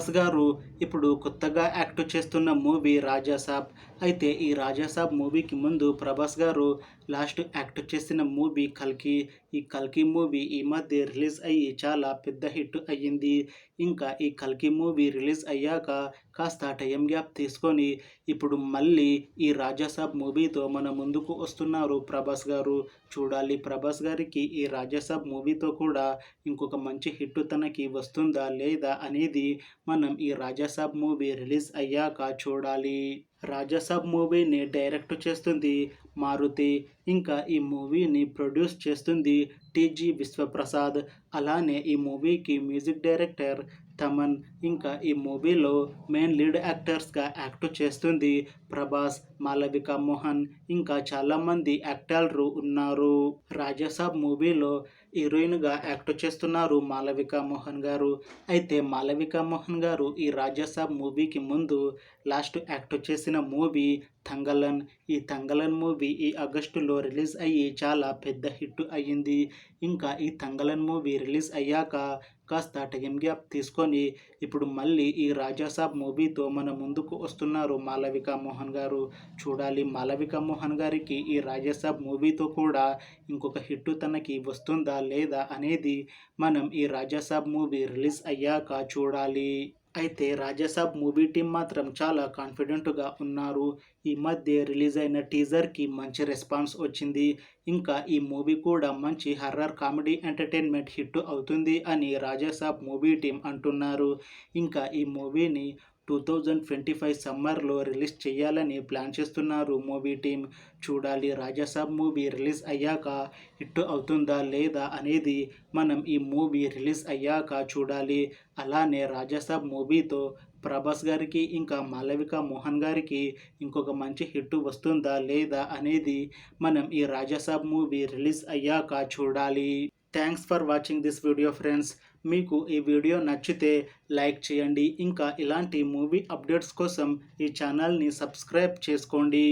ప్రభాస్ గారు ఇప్పుడు కొత్తగా యాక్ట్ చేస్తున్న మూవీ రాజాసాబ్. అయితే ఈ రాజాసాబ్ మూవీకి ముందు ప్రభాస్ గారు లాస్ట్ యాక్ట్ చేసిన మూవీ కల్కి. ఈ కల్కి మూవీ ఈ మధ్య రిలీజ్ అయ్యి చాలా పెద్ద హిట్ అయ్యింది. ఇంకా ఈ కల్కి మూవీ రిలీజ్ అయ్యాక కాస్త టైం గ్యాప్ తీసుకొని ఇప్పుడు మళ్ళీ ఈ రాజాసాబ్ మూవీతో మన ముందుకు వస్తున్నారు ప్రభాస్ గారు. చూడాలి ప్రభాస్ గారికి ఈ రాజాసాబ్ మూవీతో కూడా ఇంకొక మంచి హిట్ తనకి వస్తుందా లేదా అనేది మనం ఈ రాజాసాబ్ మూవీ రిలీజ్ అయ్యాక చూడాలి. రాజాసాబ్ మూవీని డైరెక్ట్ చేస్తుంది మారుతి. ఇంకా ఈ మూవీని ప్రొడ్యూస్ చేస్తుంది టీజీ విశ్వప్రసాద్. అలానే ఈ మూవీకి మ్యూజిక్ డైరెక్టర్ తమన్. ఇంకా ఈ మూవీలో మెయిన్ లీడ్ యాక్టర్స్గా యాక్ట్ చేస్తుంది ప్రభాస్, మాలవిక మోహన్, ఇంకా చాలామంది యాక్టర్లు ఉన్నారు. రాజాసాబ్ మూవీలో హీరోయిన్గా యాక్ట్ చేస్తున్నారు మాలవిక మోహన్ గారు. అయితే మాలవిక మోహన్ గారు ఈ రాజాసాబ్ మూవీకి ముందు లాస్ట్ యాక్ట్ చేసిన మూవీ తంగలన్. ఈ తంగలన్ మూవీ ఈ ఆగస్టులో రిలీజ్ అయ్యి చాలా పెద్ద హిట్ అయ్యింది. ఇంకా ఈ తంగలన్ మూవీ రిలీజ్ అయ్యాక కాస్త టైం గ్యాప్ తీసుకొని ఇప్పుడు మళ్ళీ ఈ రాజాసాబ్ మూవీతో మన ముందుకు వస్తున్నారు మాలవిక మోహన్ గారు. చూడాలి మాలవిక మోహన్ గారికి ఈ రాజాసాబ్ మూవీతో కూడా ఇంకొక హిట్ తనకి వస్తుందా లేదా అనేది మనం ఈ రాజాసాబ్ మూవీ రిలీజ్ అయ్యాక చూడాలి. అయితే రాజాసాబ్ మూవీ టీం మాత్రం చాలా కాన్ఫిడెంట్గా ఉన్నారు. ఈ మధ్య రిలీజ్ అయిన టీజర్కి మంచి రెస్పాన్స్ వచ్చింది. ఇంకా ఈ మూవీ కూడా మంచి హర్రర్ కామెడీ ఎంటర్టైన్మెంట్ హిట్ అవుతుంది అని రాజాసాబ్ మూవీ టీం అంటున్నారు. ఇంకా ఈ మూవీని 2025 సమ్మర్లో రిలీజ్ చేయాలని ప్లాన్ చేస్తున్నారు మూవీ టీం. చూడాలి రాజాసాబ్ మూవీ రిలీజ్ అయ్యాక హిట్ అవుతుందా లేదా అనేది మనం ఈ మూవీ రిలీజ్ అయ్యాక చూడాలి. అలానే రాజాసాబ్ మూవీతో ప్రభాస్ గారికి ఇంకా మాలవిక మోహన్ గారికి ఇంకొక మంచి హిట్ వస్తుందా లేదా అనేది మనం ఈ రాజాసాబ్ మూవీ రిలీజ్ అయ్యాక చూడాలి. Thanks for watching this video friends. మీకు ఈ వీడియో నచ్చితే లైక్ చేయండి. ఇంకా ఇలాంటి మూవీ అప్డేట్స్ కోసం ఈ ఛానల్ని సబ్స్క్రైబ్ చేసుకోండి.